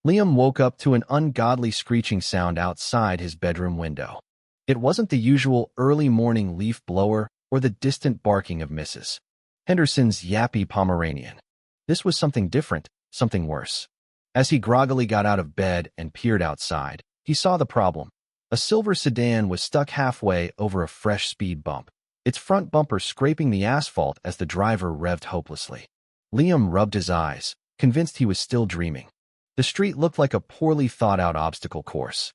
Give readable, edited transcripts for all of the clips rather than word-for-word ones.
Liam woke up to an ungodly screeching sound outside his bedroom window. It wasn't the usual early morning leaf blower or the distant barking of Mrs. Henderson's yappy Pomeranian. This was something different, something worse. As he groggily got out of bed and peered outside, he saw the problem. A silver sedan was stuck halfway over a fresh speed bump, its front bumper scraping the asphalt as the driver revved hopelessly. Liam rubbed his eyes, convinced he was still dreaming. The street looked like a poorly thought-out obstacle course.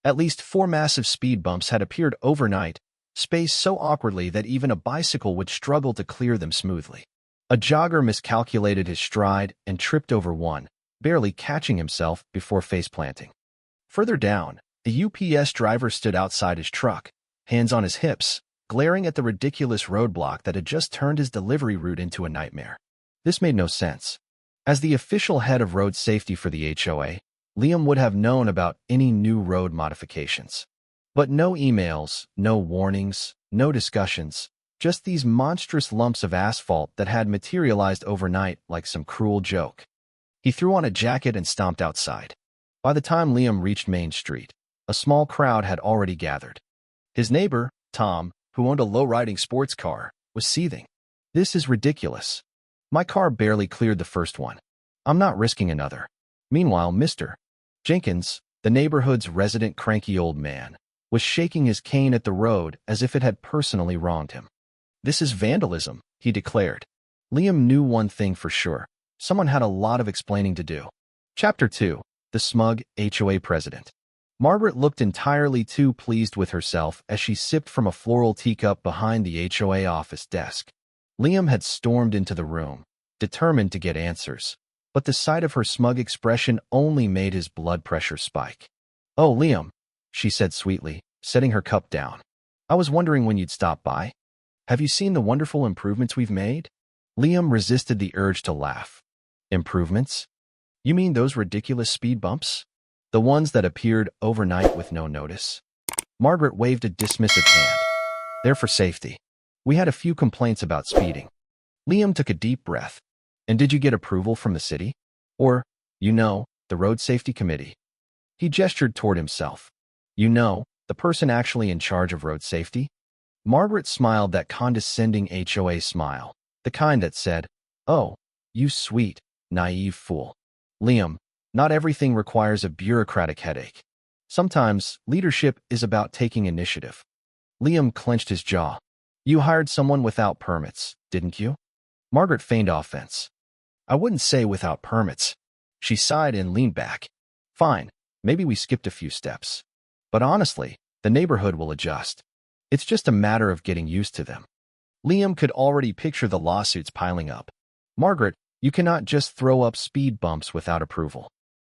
At least 4 massive speed bumps had appeared overnight, spaced so awkwardly that even a bicycle would struggle to clear them smoothly. A jogger miscalculated his stride and tripped over one, barely catching himself before face-planting. Further down, the UPS driver stood outside his truck, hands on his hips, glaring at the ridiculous roadblock that had just turned his delivery route into a nightmare. This made no sense. As the official head of road safety for the HOA, Liam would have known about any new road modifications. But no emails, no warnings, no discussions, just these monstrous lumps of asphalt that had materialized overnight like some cruel joke. He threw on a jacket and stomped outside. By the time Liam reached Main Street, a small crowd had already gathered. His neighbor, Tom, who owned a low-riding sports car, was seething. "This is ridiculous. My car barely cleared the first one. I'm not risking another." Meanwhile, Mr. Jenkins, the neighborhood's resident cranky old man, was shaking his cane at the road as if it had personally wronged him. "This is vandalism," he declared. Liam knew one thing for sure. Someone had a lot of explaining to do. Chapter 2. The Smug HOA President. Margaret looked entirely too pleased with herself as she sipped from a floral teacup behind the HOA office desk. Liam had stormed into the room, determined to get answers, but the sight of her smug expression only made his blood pressure spike. "Oh, Liam," she said sweetly, setting her cup down. "I was wondering when you'd stop by. Have you seen the wonderful improvements we've made?" Liam resisted the urge to laugh. "Improvements? You mean those ridiculous speed bumps? The ones that appeared overnight with no notice?" Margaret waved a dismissive hand. "They're for safety. We had a few complaints about speeding." Liam took a deep breath. "And did you get approval from the city? Or, the road safety committee?" He gestured toward himself. The person actually in charge of road safety?" Margaret smiled that condescending HOA smile, the kind that said, "Oh, you sweet, naive fool." "Liam, not everything requires a bureaucratic headache. Sometimes leadership is about taking initiative." Liam clenched his jaw. "You hired someone without permits, didn't you?" Margaret feigned offense. "I wouldn't say without permits." She sighed and leaned back. "Fine, maybe we skipped a few steps. But honestly, the neighborhood will adjust. It's just a matter of getting used to them." Liam could already picture the lawsuits piling up. "Margaret, you cannot just throw up speed bumps without approval.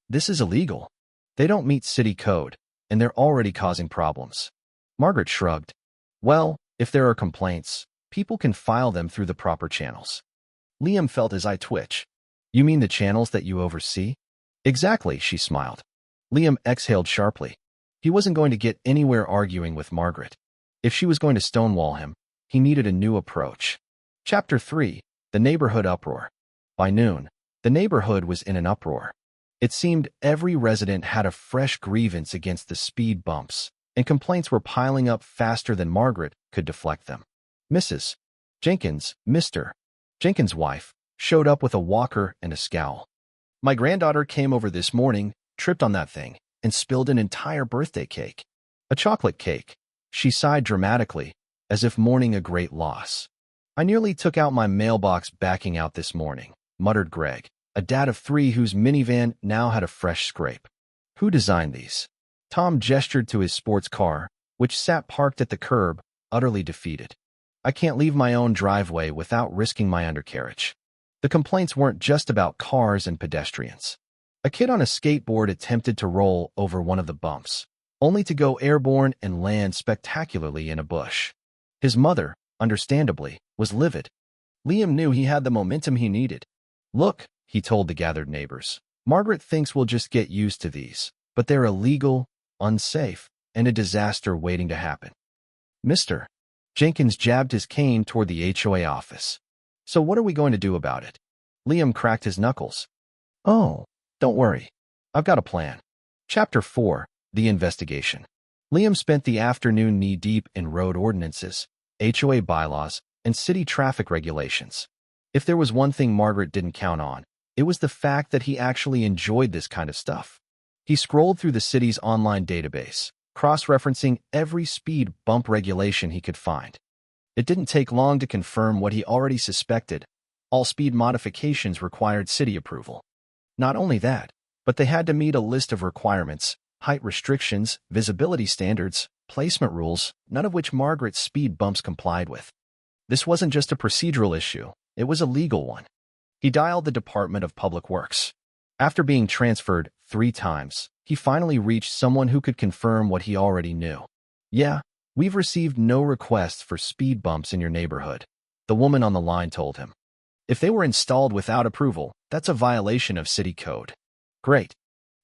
This is illegal. They don't meet city code, and they're already causing problems." Margaret shrugged. "Well, if there are complaints, people can file them through the proper channels." Liam felt his eye twitch. "You mean the channels that you oversee?" "Exactly," she smiled. Liam exhaled sharply. He wasn't going to get anywhere arguing with Margaret. If she was going to stonewall him, he needed a new approach. Chapter 3. The Neighborhood Uproar. By noon, the neighborhood was in an uproar. It seemed every resident had a fresh grievance against the speed bumps, and complaints were piling up faster than Margaret could deflect them. Mrs. Jenkins, Mr. Jenkins' wife, showed up with a walker and a scowl. "My granddaughter came over this morning, tripped on that thing, and spilled an entire birthday cake. A chocolate cake." She sighed dramatically, as if mourning a great loss. "I nearly took out my mailbox backing out this morning," muttered Greg, a dad of 3 whose minivan now had a fresh scrape. "Who designed these?" Tom gestured to his sports car, which sat parked at the curb, utterly defeated. "I can't leave my own driveway without risking my undercarriage." The complaints weren't just about cars and pedestrians. A kid on a skateboard attempted to roll over one of the bumps, only to go airborne and land spectacularly in a bush. His mother, understandably, was livid. Liam knew he had the momentum he needed. "Look," he told the gathered neighbors, "Margaret thinks we'll just get used to these, but they're illegal, unsafe, and a disaster waiting to happen." Mr. Jenkins jabbed his cane toward the HOA office. "So what are we going to do about it?" Liam cracked his knuckles. "Oh, don't worry. I've got a plan. Chapter 4. The Investigation. Liam spent the afternoon knee-deep in road ordinances, HOA bylaws, and city traffic regulations. If there was one thing Margaret didn't count on, it was the fact that he actually enjoyed this kind of stuff. He scrolled through the city's online database, cross-referencing every speed bump regulation he could find. It didn't take long to confirm what he already suspected. All speed modifications required city approval. Not only that, but they had to meet a list of requirements, height restrictions, visibility standards, placement rules, none of which Margaret's speed bumps complied with. This wasn't just a procedural issue, it was a legal one. He dialed the Department of Public Works. After being transferred 3 times, he finally reached someone who could confirm what he already knew. Yeah, we've received no requests for speed bumps in your neighborhood, the woman on the line told him. If they were installed without approval, that's a violation of city code. Great.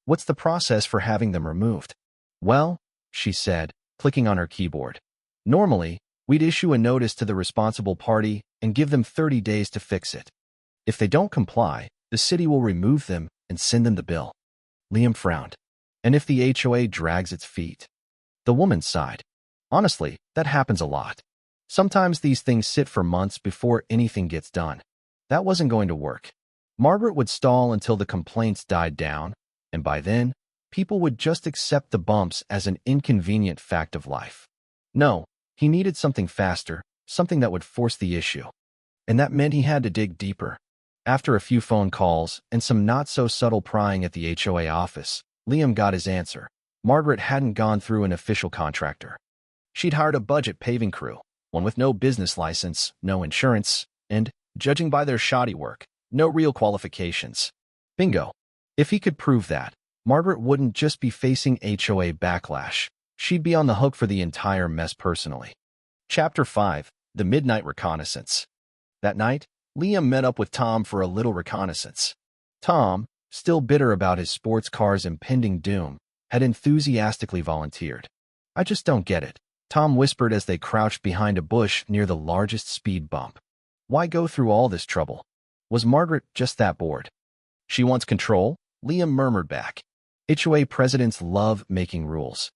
What's the process for having them removed? Well, she said, clicking on her keyboard. Normally, we'd issue a notice to the responsible party and give them 30 days to fix it. If they don't comply, the city will remove them and send them the bill. Liam frowned. And if the HOA drags its feet? The woman sighed. Honestly, that happens a lot. Sometimes these things sit for months before anything gets done. That wasn't going to work. Margaret would stall until the complaints died down, and by then, people would just accept the bumps as an inconvenient fact of life. No, he needed something faster, something that would force the issue. And that meant he had to dig deeper. After a few phone calls and some not-so-subtle prying at the HOA office, Liam got his answer. Margaret hadn't gone through an official contractor. She'd hired a budget paving crew, one with no business license, no insurance, and, judging by their shoddy work, no real qualifications. Bingo. If he could prove that, Margaret wouldn't just be facing HOA backlash. She'd be on the hook for the entire mess personally. Chapter 5. The Midnight Reconnaissance. That night, Liam met up with Tom for a little reconnaissance. Tom, still bitter about his sports car's impending doom, had enthusiastically volunteered. I just don't get it, Tom whispered as they crouched behind a bush near the largest speed bump. Why go through all this trouble? Was Margaret just that bored? She wants control, Liam murmured back. HOA presidents love making rules.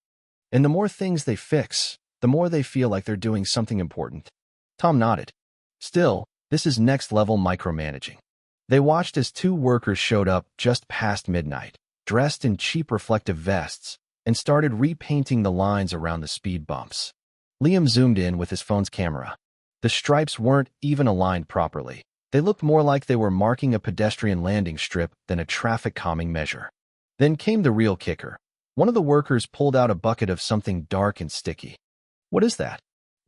And the more things they fix, the more they feel like they're doing something important. Tom nodded. Still, this is next-level micromanaging. They watched as 2 workers showed up just past midnight, dressed in cheap reflective vests, and started repainting the lines around the speed bumps. Liam zoomed in with his phone's camera. The stripes weren't even aligned properly. They looked more like they were marking a pedestrian landing strip than a traffic calming measure. Then came the real kicker. One of the workers pulled out a bucket of something dark and sticky. What is that?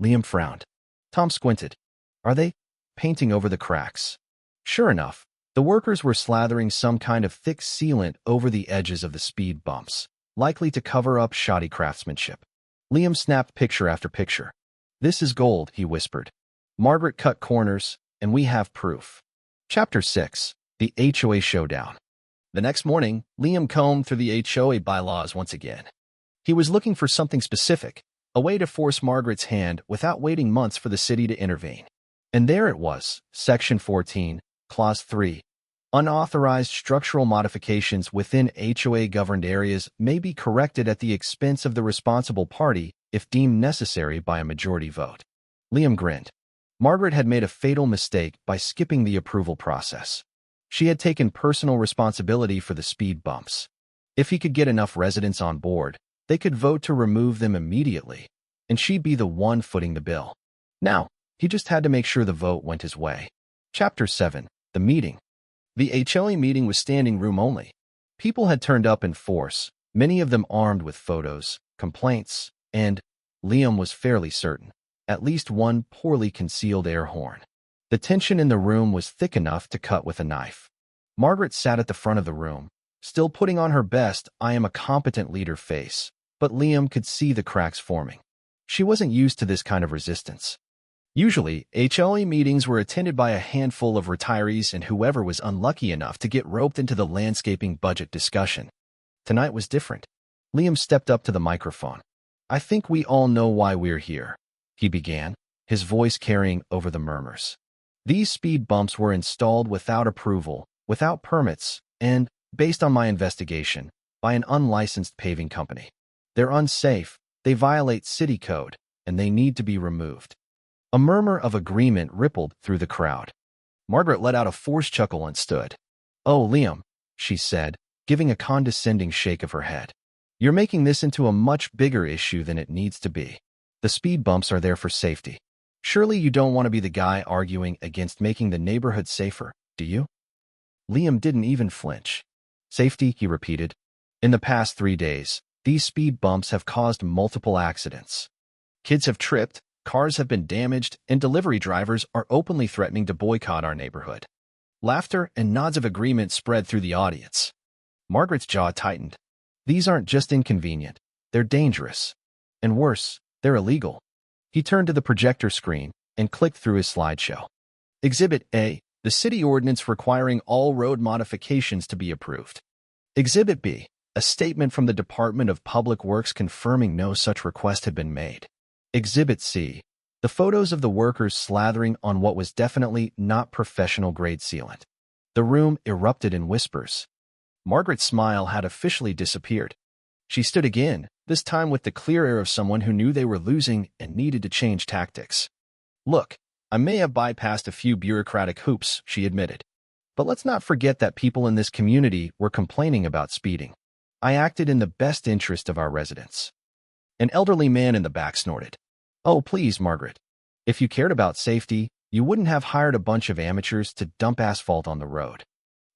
Liam frowned. Tom squinted. Are they painting over the cracks? Sure enough, the workers were slathering some kind of thick sealant over the edges of the speed bumps, likely to cover up shoddy craftsmanship. Liam snapped picture after picture. This is gold, he whispered. Margaret cut corners, and we have proof. Chapter 6. The HOA Showdown. The next morning, Liam combed through the HOA bylaws once again. He was looking for something specific, a way to force Margaret's hand without waiting months for the city to intervene. And there it was, Section 14, Clause 3. Unauthorized structural modifications within HOA-governed areas may be corrected at the expense of the responsible party if deemed necessary by a majority vote. Liam grinned. Margaret had made a fatal mistake by skipping the approval process. She had taken personal responsibility for the speed bumps. If he could get enough residents on board, they could vote to remove them immediately, and she'd be the one footing the bill. Now, he just had to make sure the vote went his way. Chapter 7. The Meeting. The HOA meeting was standing room only. People had turned up in force, many of them armed with photos, complaints, and, Liam was fairly certain, at least one poorly concealed air horn. The tension in the room was thick enough to cut with a knife. Margaret sat at the front of the room, still putting on her best "I am a competent leader" face, but Liam could see the cracks forming. She wasn't used to this kind of resistance. Usually, HOA meetings were attended by a handful of retirees and whoever was unlucky enough to get roped into the landscaping budget discussion. Tonight was different. Liam stepped up to the microphone. I think we all know why we're here, he began, his voice carrying over the murmurs. These speed bumps were installed without approval, without permits, and, based on my investigation, by an unlicensed paving company. They're unsafe, they violate city code, and they need to be removed. A murmur of agreement rippled through the crowd. Margaret let out a forced chuckle and stood. "Oh, Liam," she said, giving a condescending shake of her head. "You're making this into a much bigger issue than it needs to be. The speed bumps are there for safety. Surely you don't want to be the guy arguing against making the neighborhood safer, do you?" Liam didn't even flinch. "Safety," he repeated. "In the past 3 days, these speed bumps have caused multiple accidents. Kids have tripped, cars have been damaged, and delivery drivers are openly threatening to boycott our neighborhood." Laughter and nods of agreement spread through the audience. Margaret's jaw tightened. These aren't just inconvenient, they're dangerous. And worse, they're illegal. He turned to the projector screen and clicked through his slideshow. Exhibit A, the city ordinance requiring all road modifications to be approved. Exhibit B, a statement from the Department of Public Works confirming no such request had been made. Exhibit C, the photos of the workers slathering on what was definitely not professional-grade sealant. The room erupted in whispers. Margaret's smile had officially disappeared. She stood again, this time with the clear air of someone who knew they were losing and needed to change tactics. "Look, I may have bypassed a few bureaucratic hoops," she admitted. "But let's not forget that people in this community were complaining about speeding. I acted in the best interest of our residents." An elderly man in the back snorted. "Oh, please, Margaret. If you cared about safety, you wouldn't have hired a bunch of amateurs to dump asphalt on the road."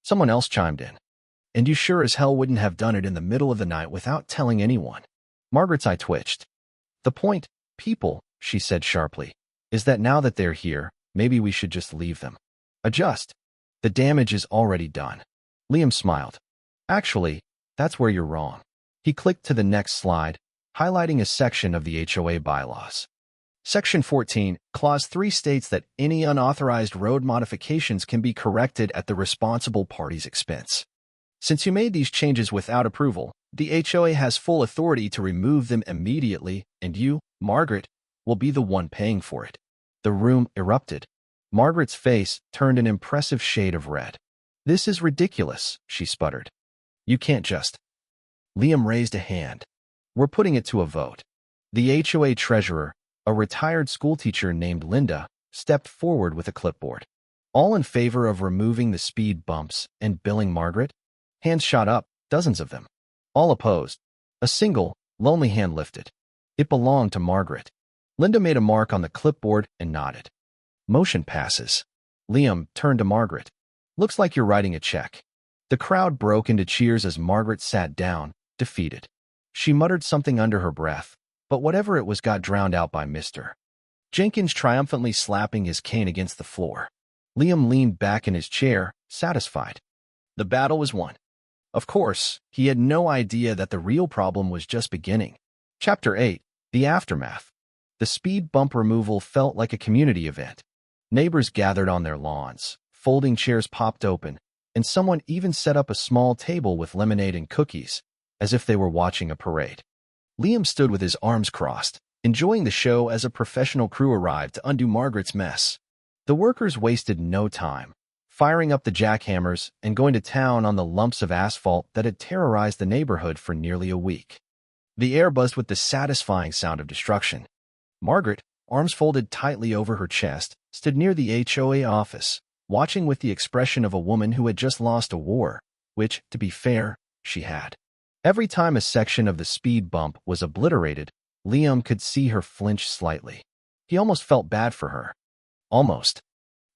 Someone else chimed in. "And you sure as hell wouldn't have done it in the middle of the night without telling anyone." Margaret's eye twitched. "The point, people," she said sharply, "is that now that they're here, maybe we should just leave them. Adjust. The damage is already done." Liam smiled. "Actually, that's where you're wrong." He clicked to the next slide, highlighting a section of the HOA bylaws. Section 14, Clause 3 states that any unauthorized road modifications can be corrected at the responsible party's expense. Since you made these changes without approval, the HOA has full authority to remove them immediately, and you, Margaret, will be the one paying for it. The room erupted. Margaret's face turned an impressive shade of red. "This is ridiculous," she sputtered. "You can't just—" Liam raised a hand. "We're putting it to a vote." The HOA treasurer, a retired schoolteacher named Linda, stepped forward with a clipboard. "All in favor of removing the speed bumps and billing Margaret?" Hands shot up, dozens of them. All opposed. A single, lonely hand lifted. It belonged to Margaret. Linda made a mark on the clipboard and nodded. "Motion passes." Liam turned to Margaret. "Looks like you're writing a check." The crowd broke into cheers as Margaret sat down, defeated. She muttered something under her breath, but whatever it was got drowned out by Mr. Jenkins triumphantly slapping his cane against the floor. Liam leaned back in his chair, satisfied. The battle was won. Of course, he had no idea that the real problem was just beginning. Chapter 8, The Aftermath. The speed bump removal felt like a community event. Neighbors gathered on their lawns, folding chairs popped open, and someone even set up a small table with lemonade and cookies, as if they were watching a parade. Liam stood with his arms crossed, enjoying the show as a professional crew arrived to undo Margaret's mess. The workers wasted no time, firing up the jackhammers and going to town on the lumps of asphalt that had terrorized the neighborhood for nearly a week. The air buzzed with the satisfying sound of destruction. Margaret, arms folded tightly over her chest, stood near the HOA office, watching with the expression of a woman who had just lost a war, which, to be fair, she had. Every time a section of the speed bump was obliterated, Liam could see her flinch slightly. He almost felt bad for her. Almost.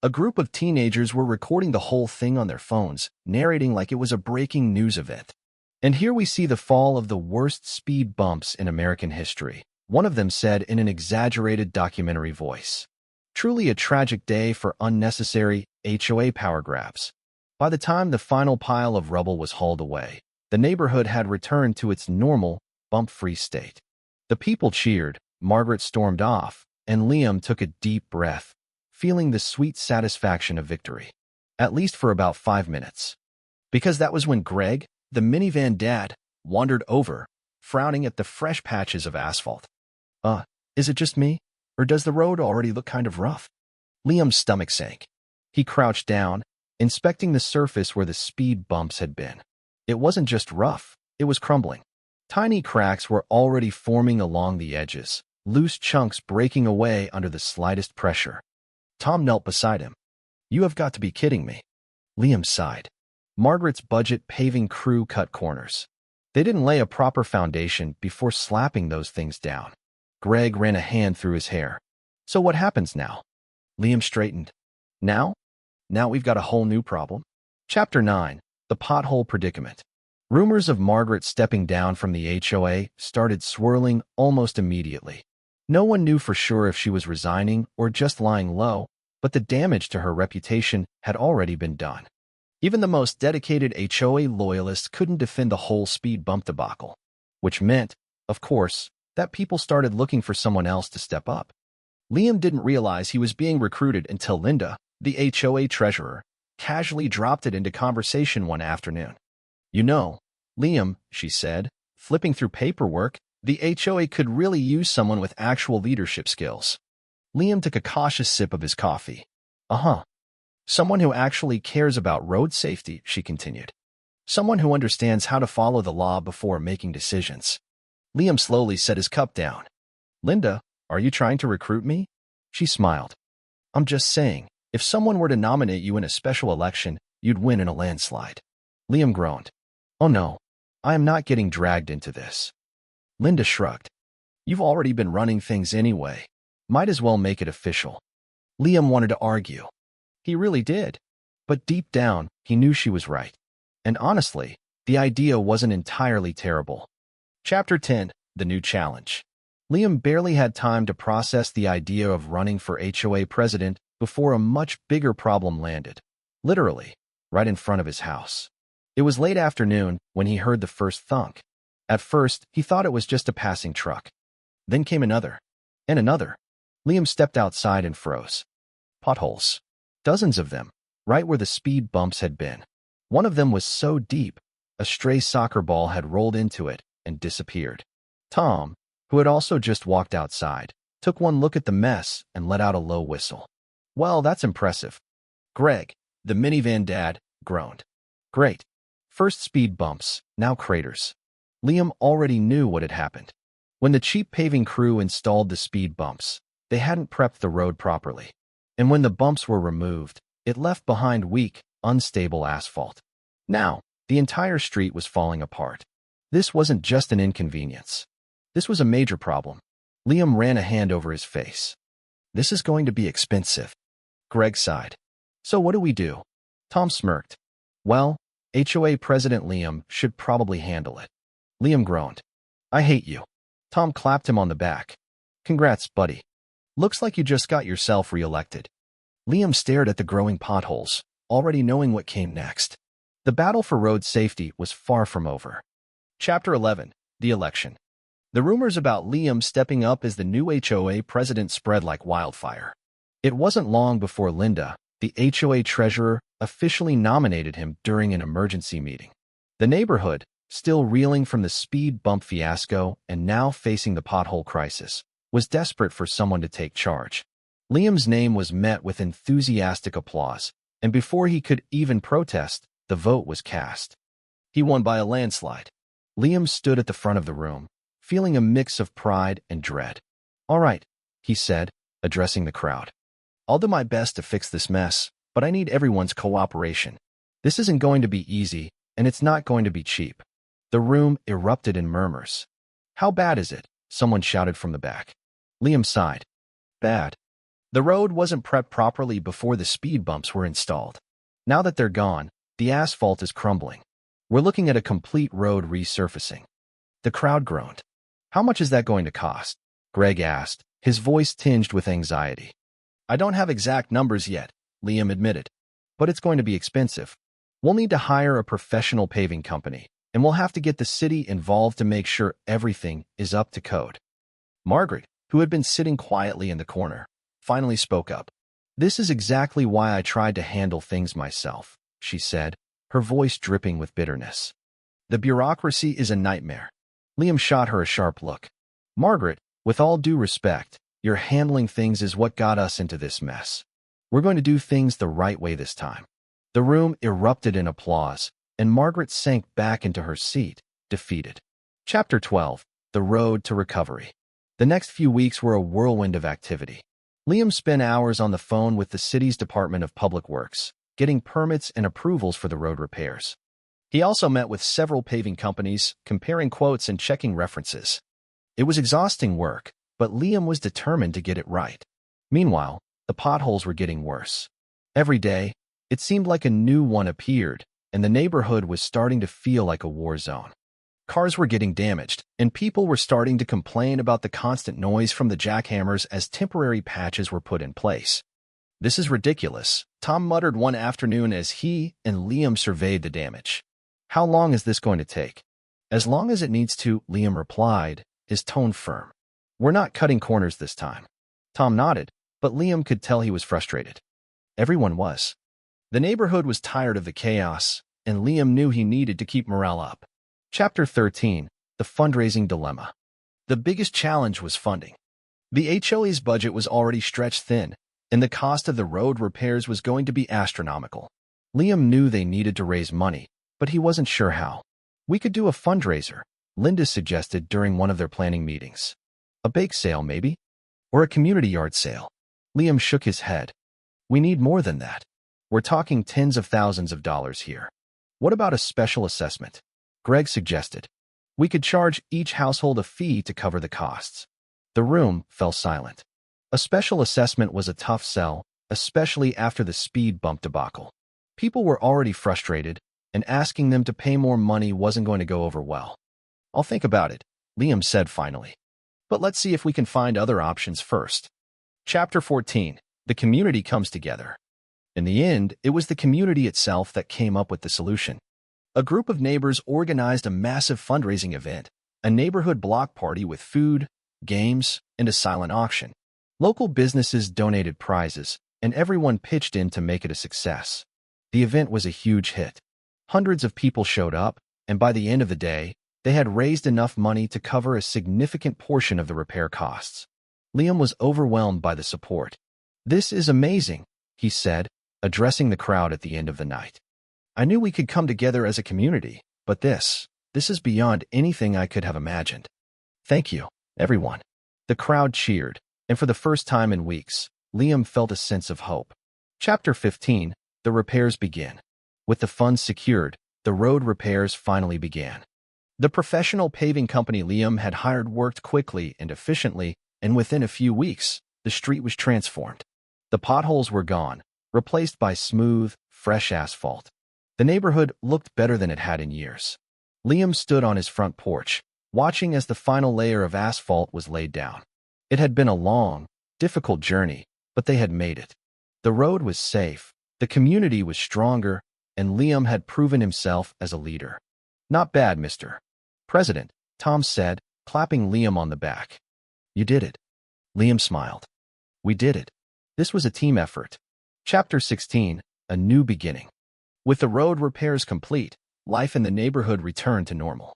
A group of teenagers were recording the whole thing on their phones, narrating like it was a breaking news event. "And here we see the fall of the worst speed bumps in American history," one of them said in an exaggerated documentary voice. Truly a tragic day for unnecessary HOA power grabs. By the time the final pile of rubble was hauled away, the neighborhood had returned to its normal, bump-free state. The people cheered, Margaret stormed off, and Liam took a deep breath, feeling the sweet satisfaction of victory. At least for about 5 minutes. Because that was when Greg, the minivan dad, wandered over, frowning at the fresh patches of asphalt. Is it just me? Or does the road already look kind of rough?" Liam's stomach sank. He crouched down, inspecting the surface where the speed bumps had been. It wasn't just rough, It was crumbling. Tiny cracks were already forming along the edges, loose chunks breaking away under the slightest pressure. Tom knelt beside him. "You have got to be kidding me." Liam sighed. Margaret's budget paving crew cut corners. They didn't lay a proper foundation before slapping those things down. Greg ran a hand through his hair. "So what happens now?" Liam straightened. Now we've got a whole new problem." Chapter 9. The Pothole Predicament. Rumors of Margaret stepping down from the HOA started swirling almost immediately. No one knew for sure if she was resigning or just lying low, but the damage to her reputation had already been done. Even the most dedicated HOA loyalists couldn't defend the whole speed bump debacle, which meant, of course, that people started looking for someone else to step up. Liam didn't realize he was being recruited until Linda, the HOA treasurer, casually dropped it into conversation one afternoon. "You know, Liam," she said, flipping through paperwork, "the HOA could really use someone with actual leadership skills." Liam took a cautious sip of his coffee. "Uh-huh. Someone who actually cares about road safety," she continued. "Someone who understands how to follow the law before making decisions." Liam slowly set his cup down. "Linda, are you trying to recruit me?" She smiled. "I'm just saying, if someone were to nominate you in a special election, you'd win in a landslide." Liam groaned. "Oh no, I am not getting dragged into this." Linda shrugged. "You've already been running things anyway. Might as well make it official." Liam wanted to argue. He really did. But deep down, he knew she was right. And honestly, the idea wasn't entirely terrible. Chapter 10. The New Challenge. Liam barely had time to process the idea of running for HOA president before a much bigger problem landed. Literally, right in front of his house. It was late afternoon when he heard the first thunk. At first, he thought it was just a passing truck. Then came another. And another. Liam stepped outside and froze. Potholes. Dozens of them, right where the speed bumps had been. One of them was so deep, a stray soccer ball had rolled into it and disappeared. Tom, who had also just walked outside, took one look at the mess and let out a low whistle. "Well, that's impressive." Greg, the minivan dad, groaned. "Great. First speed bumps, now craters." Liam already knew what had happened. When the cheap paving crew installed the speed bumps, they hadn't prepped the road properly. And when the bumps were removed, it left behind weak, unstable asphalt. Now, the entire street was falling apart. This wasn't just an inconvenience. This was a major problem. Liam ran a hand over his face. "This is going to be expensive." Greg sighed. "So what do we do?" Tom smirked. "Well, HOA President Liam should probably handle it." Liam groaned. "I hate you." Tom clapped him on the back. "Congrats, buddy. Looks like you just got yourself re-elected." Liam stared at the growing potholes, already knowing what came next. The battle for road safety was far from over. Chapter 11. The Election. The rumors about Liam stepping up as the new HOA president spread like wildfire. It wasn't long before Linda, the HOA treasurer, officially nominated him during an emergency meeting. The neighborhood, still reeling from the speed bump fiasco and now facing the pothole crisis, was desperate for someone to take charge. Liam's name was met with enthusiastic applause, and before he could even protest, the vote was cast. He won by a landslide. Liam stood at the front of the room, feeling a mix of pride and dread. "All right," he said, addressing the crowd. "I'll do my best to fix this mess, but I need everyone's cooperation. This isn't going to be easy, and it's not going to be cheap." The room erupted in murmurs. "How bad is it?" someone shouted from the back. Liam sighed. "Bad. The road wasn't prepped properly before the speed bumps were installed. Now that they're gone, the asphalt is crumbling. We're looking at a complete road resurfacing." The crowd groaned. "How much is that going to cost?" Greg asked, his voice tinged with anxiety. "I don't have exact numbers yet," Liam admitted, "but it's going to be expensive. We'll need to hire a professional paving company, and we'll have to get the city involved to make sure everything is up to code." Margaret, who had been sitting quietly in the corner, finally spoke up. "This is exactly why I tried to handle things myself," she said, her voice dripping with bitterness. "The bureaucracy is a nightmare." Liam shot her a sharp look. "Margaret, with all due respect, your handling things is what got us into this mess. We're going to do things the right way this time." The room erupted in applause, and Margaret sank back into her seat, defeated. Chapter 12. The Road to Recovery. The next few weeks were a whirlwind of activity. Liam spent hours on the phone with the city's Department of Public Works, getting permits and approvals for the road repairs. He also met with several paving companies, comparing quotes and checking references. It was exhausting work, but Liam was determined to get it right. Meanwhile, the potholes were getting worse. Every day, it seemed like a new one appeared, and the neighborhood was starting to feel like a war zone. Cars were getting damaged, and people were starting to complain about the constant noise from the jackhammers as temporary patches were put in place. "This is ridiculous," Tom muttered one afternoon as he and Liam surveyed the damage. "How long is this going to take?" "As long as it needs to," Liam replied, his tone firm. "We're not cutting corners this time." Tom nodded, but Liam could tell he was frustrated. Everyone was. The neighborhood was tired of the chaos, and Liam knew he needed to keep morale up. Chapter 13. The Fundraising Dilemma. The biggest challenge was funding. The HOA's budget was already stretched thin, and the cost of the road repairs was going to be astronomical. Liam knew they needed to raise money, but he wasn't sure how. "We could do a fundraiser," Linda suggested during one of their planning meetings. "A bake sale, maybe? Or a community yard sale?" Liam shook his head. "We need more than that. We're talking tens of thousands of dollars here." "What about a special assessment?" Greg suggested. "We could charge each household a fee to cover the costs." The room fell silent. A special assessment was a tough sell, especially after the speed bump debacle. People were already frustrated, and asking them to pay more money wasn't going to go over well. "I'll think about it," Liam said finally. "But let's see if we can find other options first." Chapter 14. The Community Comes Together. In the end, it was the community itself that came up with the solution. A group of neighbors organized a massive fundraising event, a neighborhood block party with food, games, and a silent auction. Local businesses donated prizes, and everyone pitched in to make it a success. The event was a huge hit. Hundreds of people showed up, and by the end of the day, they had raised enough money to cover a significant portion of the repair costs. Liam was overwhelmed by the support. "This is amazing," he said, addressing the crowd at the end of the night. "I knew we could come together as a community, but this is beyond anything I could have imagined." "Thank you, everyone." The crowd cheered, and for the first time in weeks, Liam felt a sense of hope. Chapter 15. The repairs begin. With the funds secured, the road repairs finally began. The professional paving company Liam had hired worked quickly and efficiently, and within a few weeks, the street was transformed. The potholes were gone, replaced by smooth, fresh asphalt. The neighborhood looked better than it had in years. Liam stood on his front porch, watching as the final layer of asphalt was laid down. It had been a long, difficult journey, but they had made it. The road was safe, the community was stronger, and Liam had proven himself as a leader. "Not bad, Mr. President," Tom said, clapping Liam on the back. "You did it." Liam smiled. "We did it. This was a team effort." Chapter 16. A New Beginning. With the road repairs complete, life in the neighborhood returned to normal.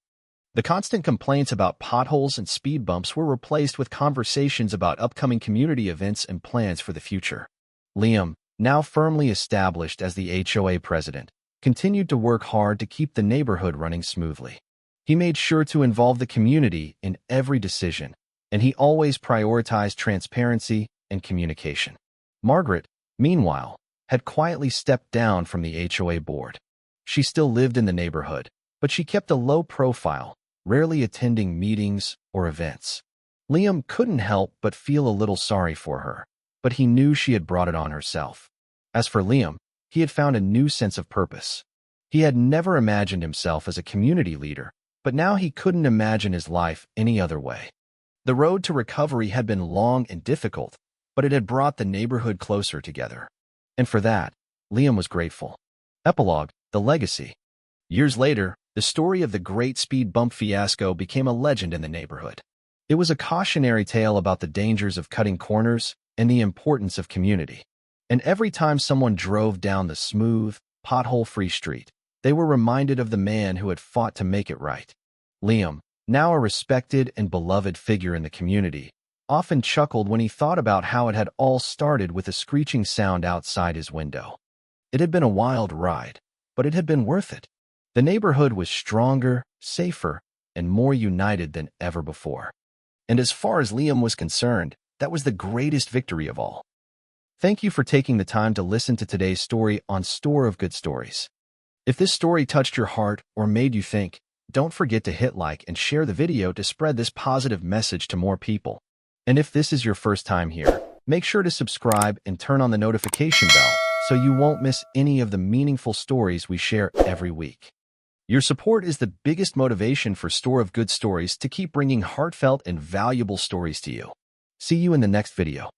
The constant complaints about potholes and speed bumps were replaced with conversations about upcoming community events and plans for the future. Liam, now firmly established as the HOA president, continued to work hard to keep the neighborhood running smoothly. He made sure to involve the community in every decision, and he always prioritized transparency and communication. Margaret, meanwhile, had quietly stepped down from the HOA board. She still lived in the neighborhood, but she kept a low profile, rarely attending meetings or events. Liam couldn't help but feel a little sorry for her, but he knew she had brought it on herself. As for Liam, he had found a new sense of purpose. He had never imagined himself as a community leader, but now he couldn't imagine his life any other way. The road to recovery had been long and difficult, but it had brought the neighborhood closer together. And for that, Liam was grateful. Epilogue: The Legacy. Years later, the story of the Great Speed Bump fiasco became a legend in the neighborhood. It was a cautionary tale about the dangers of cutting corners and the importance of community. And every time someone drove down the smooth, pothole-free street, they were reminded of the man who had fought to make it right. Liam, now a respected and beloved figure in the community, often chuckled when he thought about how it had all started with a screeching sound outside his window. It had been a wild ride, but it had been worth it. The neighborhood was stronger, safer, and more united than ever before. And as far as Liam was concerned, that was the greatest victory of all. Thank you for taking the time to listen to today's story on Store of Good Stories. If this story touched your heart or made you think, don't forget to hit like and share the video to spread this positive message to more people. And if this is your first time here, make sure to subscribe and turn on the notification bell so you won't miss any of the meaningful stories we share every week. Your support is the biggest motivation for Store of Good Stories to keep bringing heartfelt and valuable stories to you. See you in the next video.